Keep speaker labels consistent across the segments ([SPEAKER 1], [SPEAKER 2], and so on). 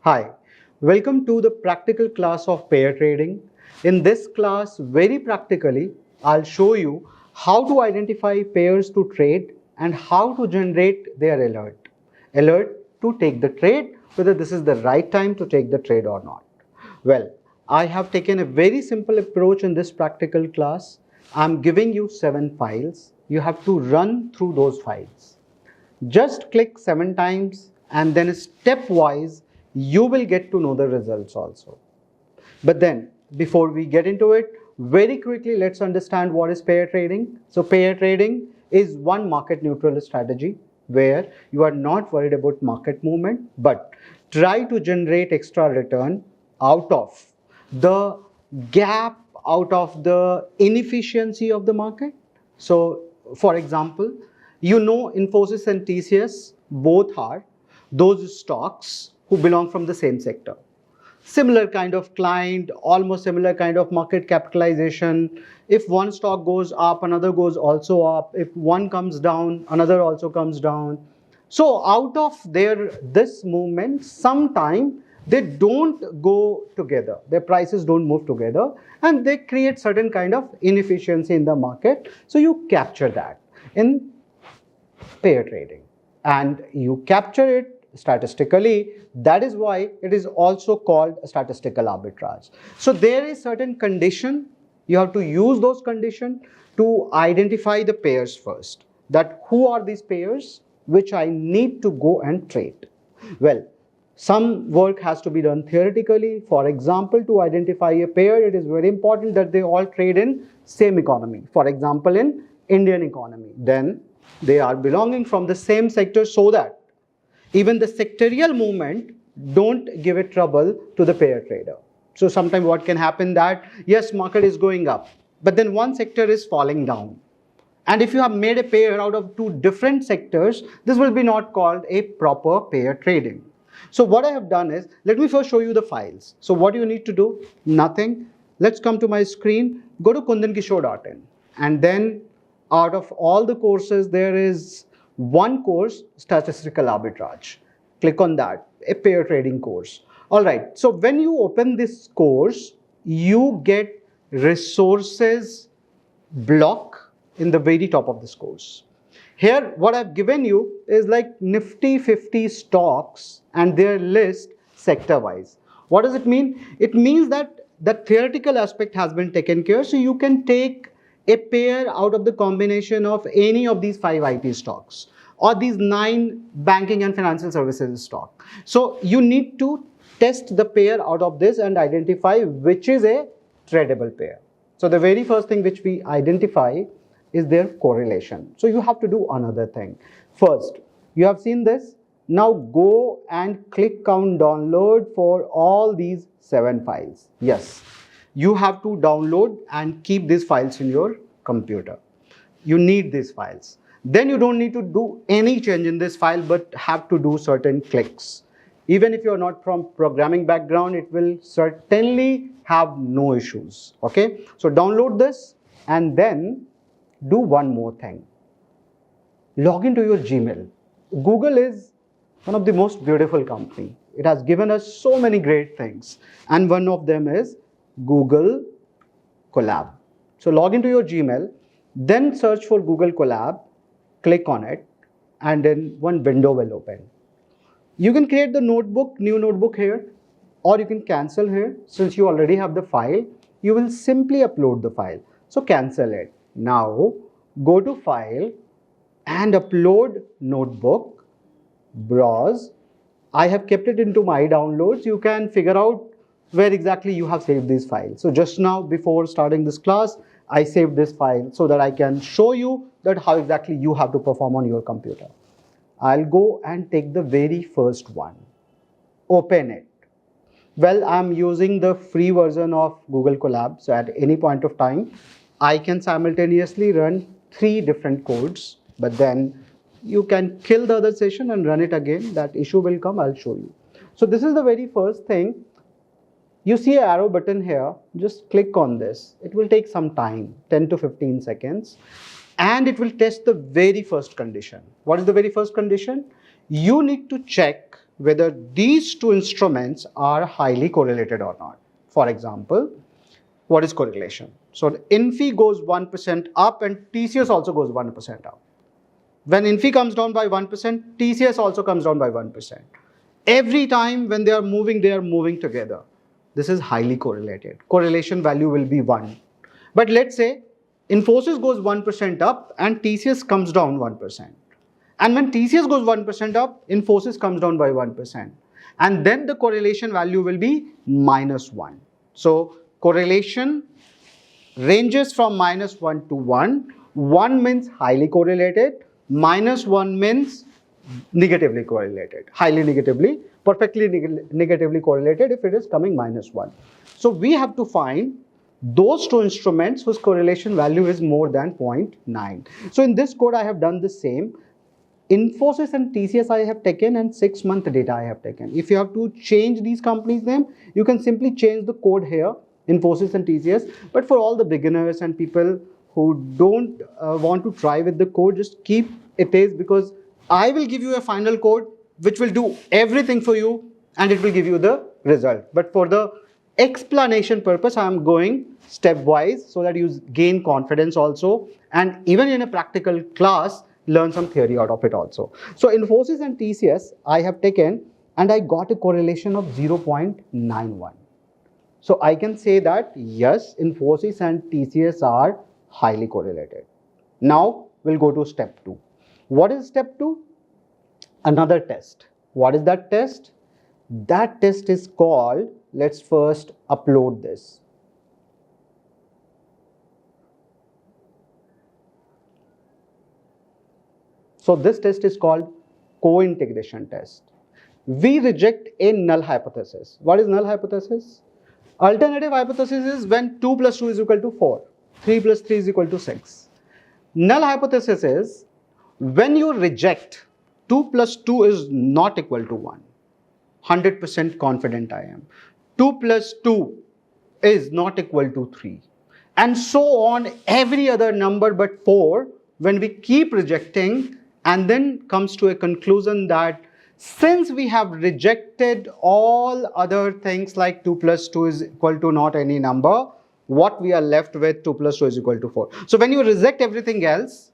[SPEAKER 1] Hi, welcome to the practical class of pair trading. In this class, very practically, I'll show you how to identify pairs to trade and how to generate their alert. Alert to take the trade, whether this is the right time to take the trade or not. Well, I have taken a very simple approach in this practical class. I'm giving you 7 files. You have to run through those files. Just click 7 times and then stepwise you will get to know the results also. But then before we get into it, very quickly let's understand what is pair trading. So pair trading is one market neutral strategy where you are not worried about market movement but try to generate extra return out of the gap, out of the inefficiency of the market. So for example, Infosys and TCS both are those stocks who belong from the same sector. Similar kind of client, almost similar kind of market capitalization. If one stock goes up, another goes also up. If one comes down, another also comes down. So out of this movement, sometime they don't go together. Their prices don't move together and they create certain kind of inefficiency in the market. So you capture that in pair trading and you capture it statistically. That is why it is also called statistical arbitrage. So there is certain condition, you have to use those conditions to identify the pairs first, that who are these pairs which I need to go and trade. Well, some work has to be done theoretically. For example, to identify a pair, it is very important that they all trade in same economy. For example, in Indian economy, then they are belonging from the same sector so that even the sectorial movement don't give it trouble to the pair trader. So sometimes what can happen that, yes, market is going up, but then one sector is falling down. And if you have made a pair out of two different sectors, this will be not called a proper pair trading. So what I have done is, let me first show you the files. So what you need to do? Nothing. Let's come to my screen, go to kundankishore.in, and then out of all the courses, there is one course, statistical arbitrage. Click on that, a pair trading course. All right, so when you open this course, you get resources block in the very top of this course. Here, what I've given you is like Nifty 50 stocks and their list sector-wise. What does it mean? It means that the theoretical aspect has been taken care, so you can take a pair out of the combination of any of these 5 IT stocks or these 9 banking and financial services stock. So you need to test the pair out of this and identify which is a tradable pair. So the very first thing which we identify is their correlation. So you have to do another thing. First, you have seen this. Now go and click on download for all these 7 files. Yes, you have to download and keep these files in your computer. You need these files. Then you don't need to do any change in this file but have to do certain clicks. Even if you are not from programming background, it will certainly have no issues. Okay, so download this and then do one more thing. Log into your Gmail. Google is one of the most beautiful company. It has given us so many great things, and one of them is Google Colab. So log into your Gmail, then search for Google Colab, click on it, and then one window will open. You can create the notebook, new notebook here, or you can cancel here. Since you already have the file, you will simply upload the file. So cancel it. Now go to file and upload notebook, browse. I have kept it into my downloads. You can figure out where exactly you have saved this file. So just now before starting this class, I saved this file so that I can show you that how exactly you have to perform on your computer. I'll go and take the very first one, open it. Well, I'm using the free version of Google Colab, so at any point of time, I can simultaneously run 3 different codes, but then you can kill the other session and run it again. That issue will come, I'll show you. So this is the very first thing. You see an arrow button here, just click on this. It will take some time, 10 to 15 seconds, and it will test the very first condition. What is the very first condition? You need to check whether these two instruments are highly correlated or not. For example, what is correlation? So the INFI goes 1% up and TCS also goes 1% up. When INFI comes down by 1%, TCS also comes down by 1%. Every time when they are moving together. This is highly correlated. Correlation value will be 1. But let's say Infosys goes 1% up and TCS comes down 1%. And when TCS goes 1% up, Infosys comes down by 1%. And then the correlation value will be -1. So correlation ranges from -1 to 1. 1 means highly correlated, -1 means negatively correlated, highly negatively, perfectly negatively correlated if it is coming -1. So we have to find those two instruments whose correlation value is more than 0.9. So in this code I have done the same. Infosys and TCS I have taken and 6-month data I have taken. If you have to change these companies' name, you can simply change the code here, Infosys and TCS. But for all the beginners and people who don't want to try with the code, just keep it is, because I will give you a final code which will do everything for you and it will give you the result. But for the explanation purpose, I am going stepwise so that you gain confidence also, and even in a practical class, learn some theory out of it also. So Infosys and TCS I have taken and I got a correlation of 0.91. So I can say that yes, Infosys and TCS are highly correlated. Now we'll go to step 2. What is step 2? Another test. What is that test? That test is called, let's first upload this. So this test is called co-integration test. We reject a null hypothesis. What is null hypothesis? Alternative hypothesis is when 2 plus 2 is equal to 4, 3 plus 3 is equal to 6. Null hypothesis is when you reject 2 plus 2 is not equal to 1. 100% confident I am. 2 plus 2 is not equal to 3. And so on, every other number but 4, when we keep rejecting and then comes to a conclusion that since we have rejected all other things like 2 plus 2 is equal to not any number, what we are left with 2 plus 2 is equal to 4. So when you reject everything else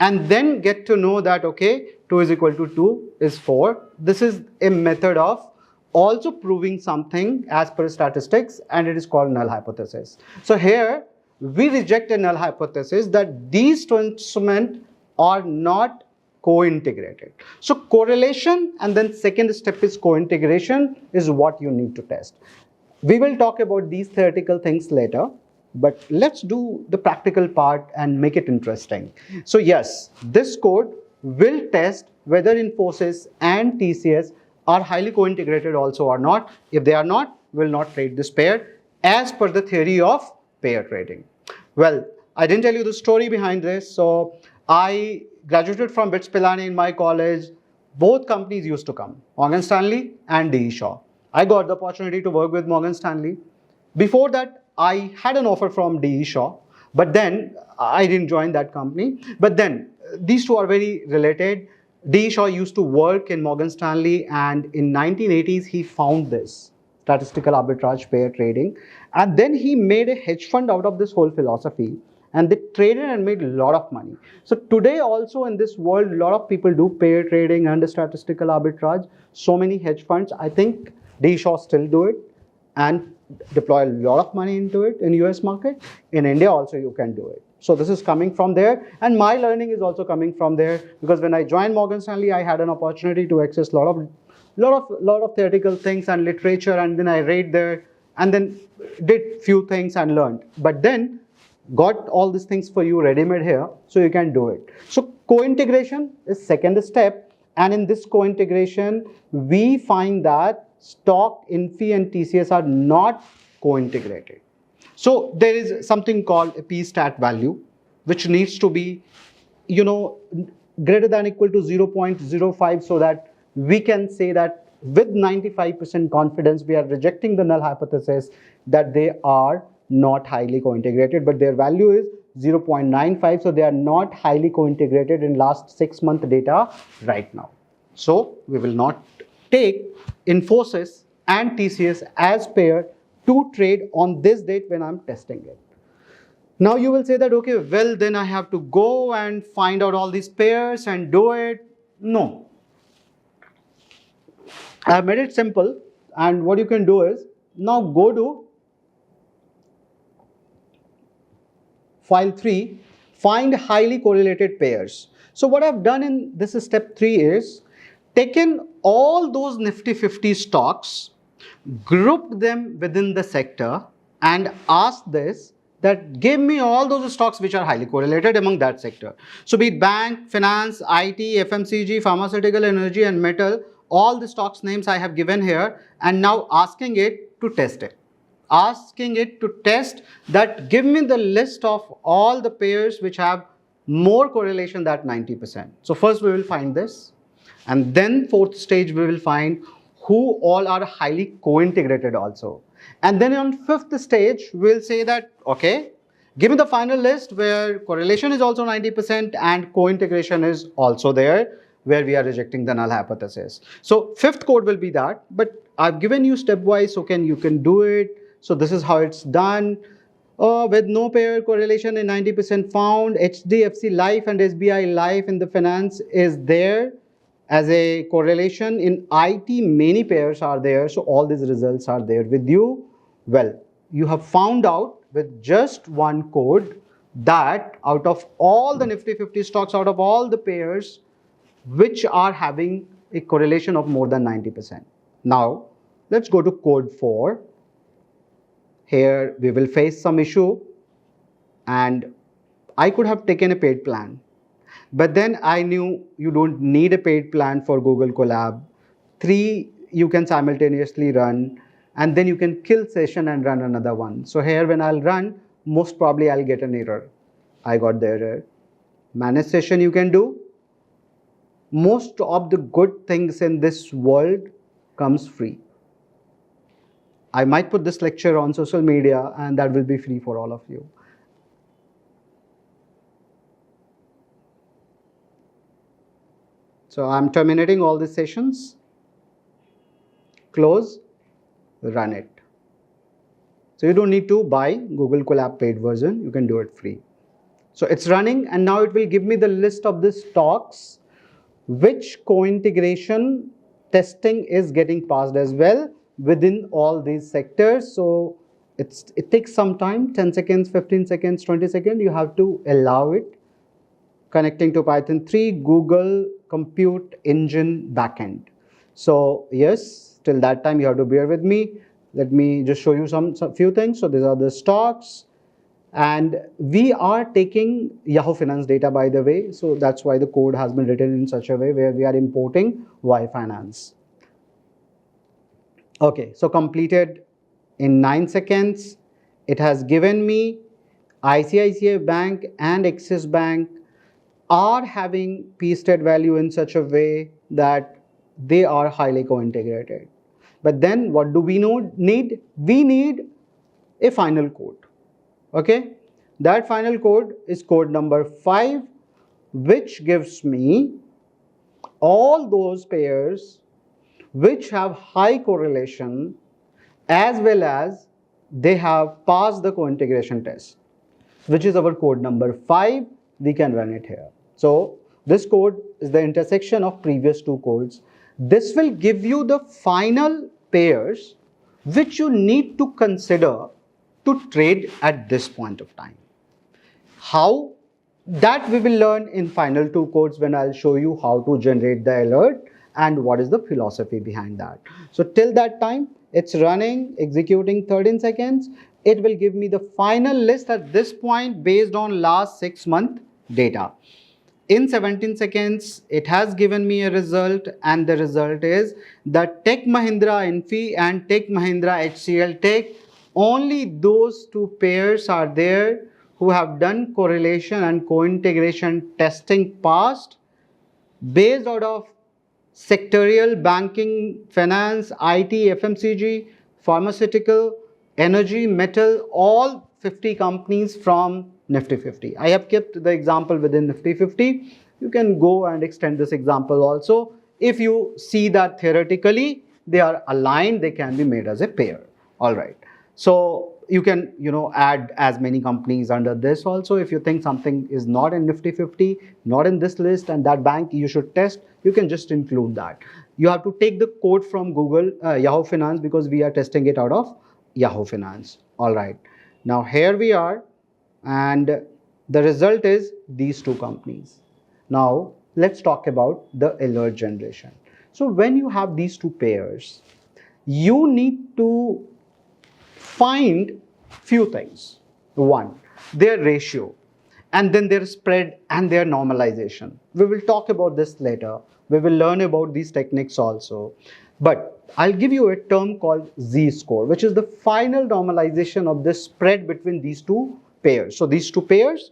[SPEAKER 1] and then get to know that okay, 2 is equal to 2 is 4, this is a method of also proving something as per statistics, and it is called null hypothesis. So here we reject a null hypothesis that these two instruments are not co-integrated. So correlation and then second step is co-integration is what you need to test. We will talk about these theoretical things later, but let's do the practical part and make it interesting. So yes, this code will test whether Infosys and TCS are highly co-integrated also or not. If they are not, we'll not trade this pair as per the theory of pair trading. Well, I didn't tell you the story behind this. So I graduated from BITS Pilani in my college. Both companies used to come, Morgan Stanley and D. E. Shaw. I got the opportunity to work with Morgan Stanley. Before that, I had an offer from D. E. Shaw, but then I didn't join that company. But then these two are very related. D. E. Shaw used to work in Morgan Stanley, and in 1980s he found this statistical arbitrage pair trading, and then he made a hedge fund out of this whole philosophy, and they traded and made a lot of money. So today also in this world, a lot of people do pair trading and statistical arbitrage. So many hedge funds, I think D. E. Shaw still do it and deploy a lot of money into it in US market. In India also you can do it. So this is coming from there, and my learning is also coming from there, because when I joined Morgan Stanley, I had an opportunity to access lot of theoretical things and literature, and then I read there and then did few things and learned. But then got all these things for you ready-made here, so you can do it. So co-integration is second step, and in this co-integration, we find that stock, Infy and TCS are not co-integrated. So there is something called a p-stat value, which needs to be, greater than equal to 0.05, so that we can say that with 95% confidence, we are rejecting the null hypothesis that they are not highly co-integrated, but their value is 0.95, so they are not highly co-integrated in last 6-month data right now. So we will not take Infosys and TCS as pair to trade on this date when I'm testing it. Now you will say that, okay, well then I have to go and find out all these pairs and do it. No. I have made it simple, and what you can do is, now go to file 3, find highly correlated pairs. So what I've done in this step 3 is taken all those Nifty 50 stocks, grouped them within the sector and asked this, that give me all those stocks which are highly correlated among that sector. So be it bank, finance, IT, FMCG, pharmaceutical, energy and metal, all the stocks names I have given here, and now asking it to test it. Asking it to test that, give me the list of all the pairs which have more correlation than 90%. So first we will find this, and then fourth stage we will find who all are highly co-integrated also. And then on fifth stage, we'll say that, okay, give me the final list where correlation is also 90% and co-integration is also there, where we are rejecting the null hypothesis. So fifth code will be that, but I've given you stepwise, so you can do it. So this is how it's done. With no pair correlation in 90% found, HDFC Life and SBI Life in the finance is there as a correlation. In IT, many pairs are there, so all these results are there with you. Well, you have found out with just one code that out of all the Nifty 50 stocks, out of all the pairs which are having a correlation of more than 90%. Now, let's go to code 4. Here we will face some issue, and I could have taken a paid plan. But then I knew you don't need a paid plan for Google Colab. 3 you can simultaneously run, and then you can kill session and run another one. So here when I'll run, most probably I'll get an error. I got the error. Manage session you can do. Most of the good things in this world comes free. I might put this lecture on social media, and that will be free for all of you. So I'm terminating all these sessions. Close, run it. So you don't need to buy Google Colab paid version, you can do it free. So it's running, and now it will give me the list of the stocks which co-integration testing is getting passed as well within all these sectors. So it takes some time, 10 seconds, 15 seconds, 20 seconds, you have to allow it. Connecting to Python 3, Google Compute Engine backend. So yes, till that time you have to bear with me. Let me just show you some few things. So these are the stocks, and we are taking Yahoo Finance data, by the way. So that's why the code has been written in such a way where we are importing Y Finance. Okay, so completed in 9 seconds. It has given me ICICI Bank and Axis Bank are having p-state value in such a way that they are highly co-integrated. But then what do we need? We need a final code. Okay, that final code is code number 5, which gives me all those pairs which have high correlation as well as they have passed the co-integration test, which is our code number 5. We can run it here. So this code is the intersection of previous 2 codes. This will give you the final pairs which you need to consider to trade at this point of time. How? That we will learn in final 2 codes when I'll show you how to generate the alert and what is the philosophy behind that. So till that time, it's running, executing 13 seconds. It will give me the final list at this point based on last 6 month data. In 17 seconds, it has given me a result, and the result is that Tech Mahindra Infi and Tech Mahindra HCL Tech, only those 2 pairs are there who have done correlation and co-integration testing past based out of sectorial, banking, finance, IT, FMCG, pharmaceutical, energy, metal, all 50 companies from Nifty 50. I have kept the example within Nifty 50. You can go and extend this example also if you see that theoretically they are aligned, they can be made as a pair. All right. So you can, add as many companies under this also. If you think something is not in Nifty 50, not in this list, and that bank you should test, you can just include that. You have to take the code from Google, Yahoo Finance, because we are testing it out of Yahoo Finance. All right. Now here we are, and the result is these two companies. Now let's talk about the alert generation. So when you have these two pairs, you need to find few things. One, their ratio, and then their spread and their normalization. We will talk about this later. We will learn about these techniques also. But I'll give you a term called z-score, which is the final normalization of the spread between these two pairs. So these two pairs,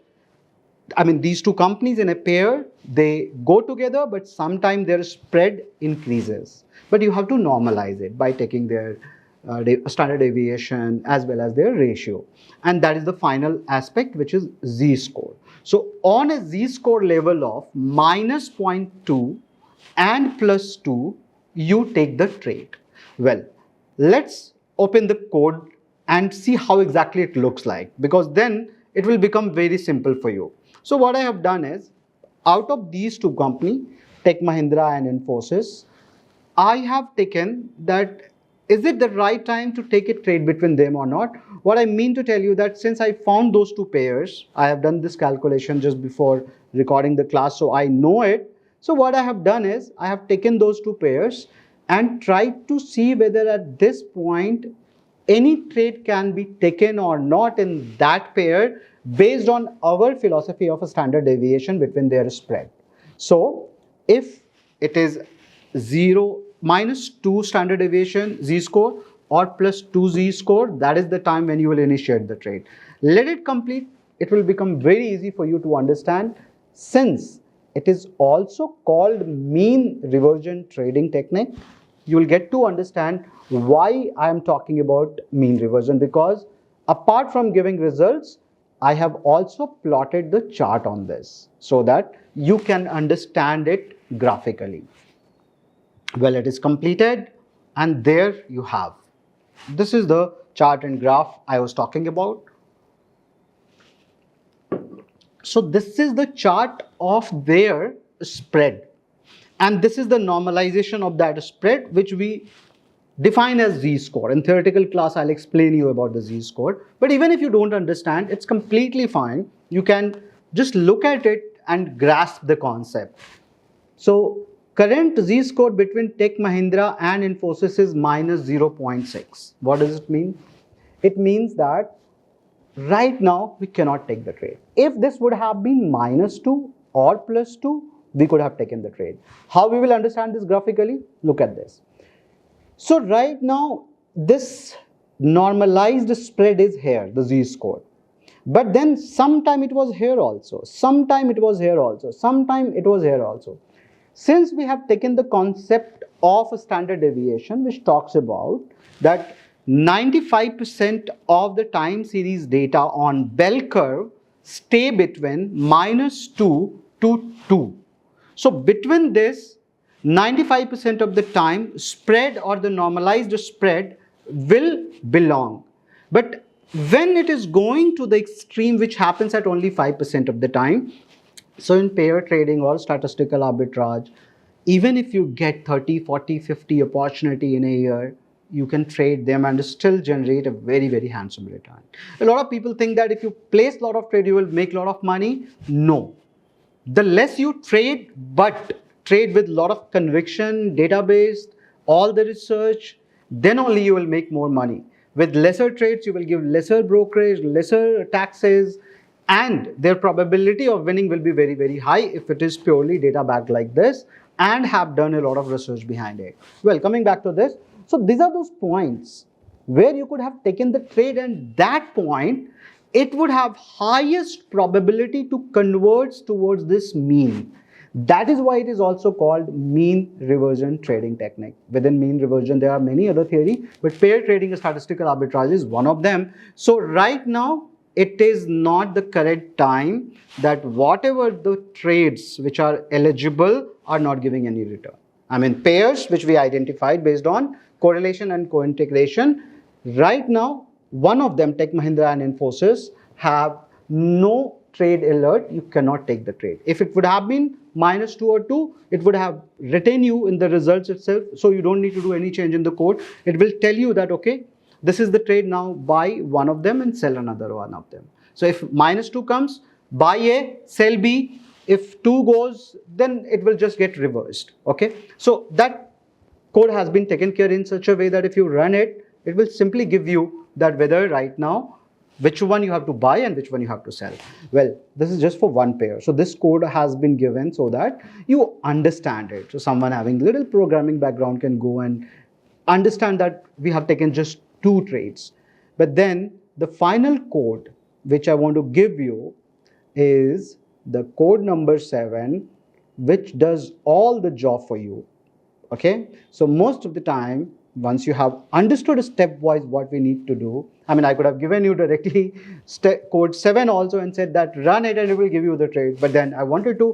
[SPEAKER 1] these two companies in a pair, they go together, but sometimes their spread increases. But you have to normalize it by taking their standard deviation as well as their ratio. And that is the final aspect, which is z-score. So on a z-score level of minus 0.2 and plus 2, you take the trade. Well, let's open the code and see how exactly it looks like, because then it will become very simple for you. So what I have done is, out of these two companies, Tech Mahindra and Infosys, I have taken that, is it the right time to take a trade between them or not? What I mean to tell you that since I found those two pairs, I have done this calculation just before recording the class, so I know it. So what I have done is, I have taken those two pairs and tried to see whether at this point any trade can be taken or not in that pair based on our philosophy of a standard deviation between their spread. So if it is 0 minus 2 standard deviation z-score or plus 2 z-score, that is the time when you will initiate the trade. Let it complete. It will become very easy for you to understand, since it is also called mean reversion trading technique. You will get to understand why I am talking about mean reversion, because apart from giving results, I have also plotted the chart on this so that you can understand it graphically. Well, it is completed, and there you have. This is the chart and graph I was talking about. So this is the chart of their spread, and this is the normalization of that spread, which we define as z-score. In theoretical class, I'll explain you about the z-score. But even if you don't understand, it's completely fine. You can just look at it and grasp the concept. So current z-score between Tech Mahindra and Infosys is minus 0.6. What does it mean? It means that right now we cannot take the trade. If this would have been minus 2 or plus 2, we could have taken the trade. How we will understand this graphically? Look at this. So right now, this normalized spread is here, the z-score. But then sometime it was here also, sometime it was here also, sometime it was here also. Since we have taken the concept of a standard deviation, which talks about that 95% of the time series data on bell curve stay between minus 2 to 2. So between this, 95% of the time, spread or the normalized spread will belong. But when it is going to the extreme, which happens at only 5% of the time, so in pair trading or statistical arbitrage, even if you get 30, 40, 50 opportunity in a year, you can trade them and still generate a very, very handsome return. A lot of people think that if you place a lot of trade, you will make a lot of money. No. The less you trade, but trade with a lot of conviction, database, all the research, then only you will make more money. With lesser trades, you will give lesser brokerage, lesser taxes, and their probability of winning will be very, very high if it is purely data backed like this and have done a lot of research behind it. Well, coming back to this, so these are those points where you could have taken the trade, and that point, it would have highest probability to converge towards this mean. That is why it is also called mean reversion trading technique. Within mean reversion, there are many other theory, but pair trading and statistical arbitrage is one of them. So right now, it is not the correct time that whatever the trades which are eligible are not giving any return. I mean pairs which we identified based on correlation and co-integration. Right now, one of them, Tech Mahindra and Infosys, have no trade alert. You cannot take the trade. If it would have been -2 or 2, it would have written you in the results itself. So you don't need to do any change in the code. It will tell you that, okay, this is the trade, now buy one of them and sell another one of them. So if -2 comes, buy A, sell B. If 2 goes, then it will just get reversed. Okay. So that code has been taken care in such a way that if you run it, it will simply give you that whether right now which one you have to buy and which one you have to sell. Well, this is just for one pair. So this code has been given so that you understand it. So someone having little programming background can go and understand that we have taken just 2 trades. But then the final code which I want to give you is the code number 7, which does all the job for you. Okay, so most of the time, once you have understood stepwise what we need to do, I mean, I could have given you directly code 7 also and said that run it and it will give you the trade. But then I wanted to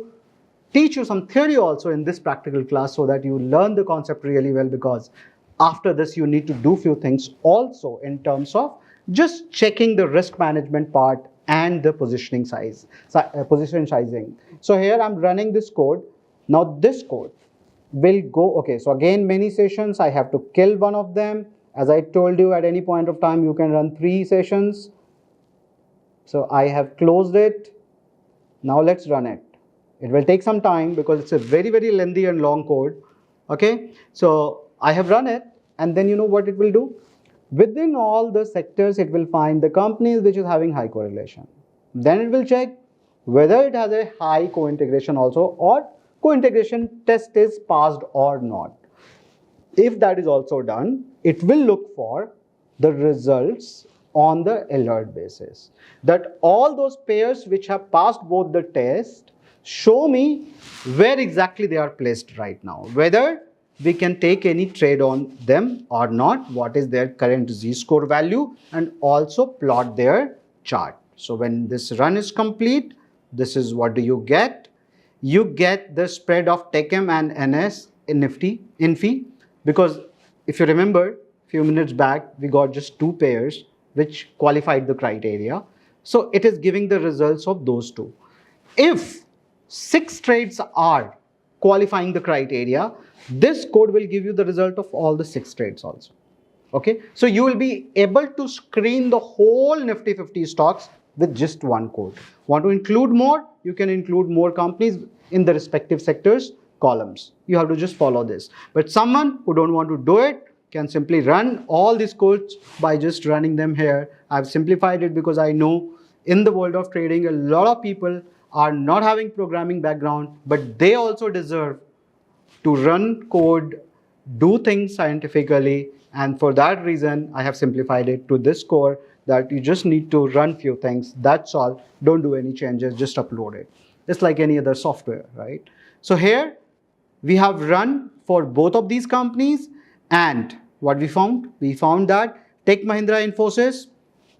[SPEAKER 1] teach you some theory also in this practical class so that you learn the concept really well, because after this you need to do few things also in terms of just checking the risk management part and the positioning size, position sizing. So here I'm running this code. Now this code will go, okay, so again many sessions, I have to kill one of them. As I told you, at any point of time you can run 3 sessions. So I have closed it. Now let's run it. It will take some time because it's a very, very lengthy and long code. Okay, so I have run it, and then you know what it will do? Within all the sectors, it will find the companies which is having high correlation. Then it will check whether it has a high co-integration also, or co-integration test is passed or not. If that is also done, it will look for the results on the alert basis. That all those pairs which have passed both the tests show me where exactly they are placed right now. Whether we can take any trade on them or not, what is their current z-score value, and also plot their chart. So when this run is complete, this is what do you get? You get the spread of TechM and NS in Nifty, INFI, because if you remember a few minutes back, we got just 2 pairs which qualified the criteria. So it is giving the results of those 2. If 6 trades are qualifying the criteria, this code will give you the result of all the 6 trades also. Okay, so you will be able to screen the whole Nifty 50 stocks with just one code. Want to include more? You can include more companies in the respective sectors columns. You have to just follow this. But someone who don't want to do it can simply run all these codes by just running them here. I've simplified it because I know in the world of trading, a lot of people are not having programming background, but they also deserve to run code, do things scientifically, and for that reason, I have simplified it to this core that you just need to run few things. That's all. Don't do any changes, just upload it. Just like any other software, right? So here we have run for both of these companies, and what we found? We found that Tech Mahindra Infosys,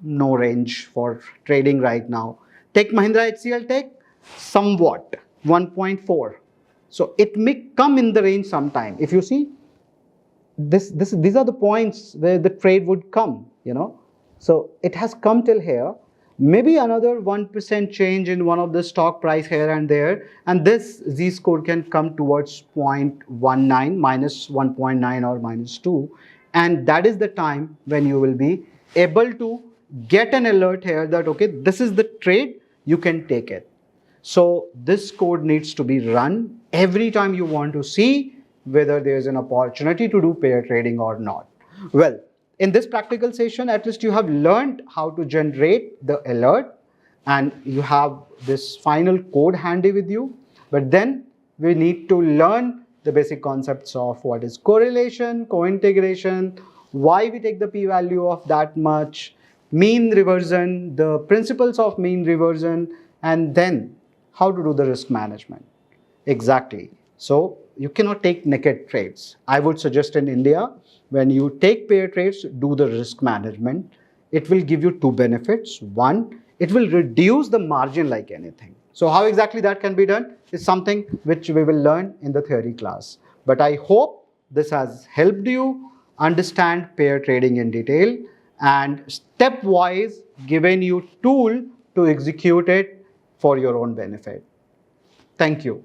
[SPEAKER 1] no range for trading right now. Tech Mahindra HCL Tech, somewhat 1.4. So it may come in the range sometime. If you see, these are the points where the trade would come, you know. So it has come till here. Maybe another 1% change in one of the stock price here and there, and this z-score can come towards 0.19, minus 1.9 or -2, and that is the time when you will be able to get an alert here that okay, this is the trade, you can take it. So this code needs to be run every time you want to see whether there is an opportunity to do pair trading or not. Well, in this practical session, at least you have learned how to generate the alert, and you have this final code handy with you. But then we need to learn the basic concepts of what is correlation, co-integration, why we take the p-value of that much, mean reversion, the principles of mean reversion, and then how to do the risk management. Exactly. So you cannot take naked trades. I would suggest in India, when you take pair trades, do the risk management. It will give you 2 benefits. One, it will reduce the margin like anything. So how exactly that can be done is something which we will learn in the theory class. But I hope this has helped you understand pair trading in detail and stepwise given you tool to execute it for your own benefit. Thank you.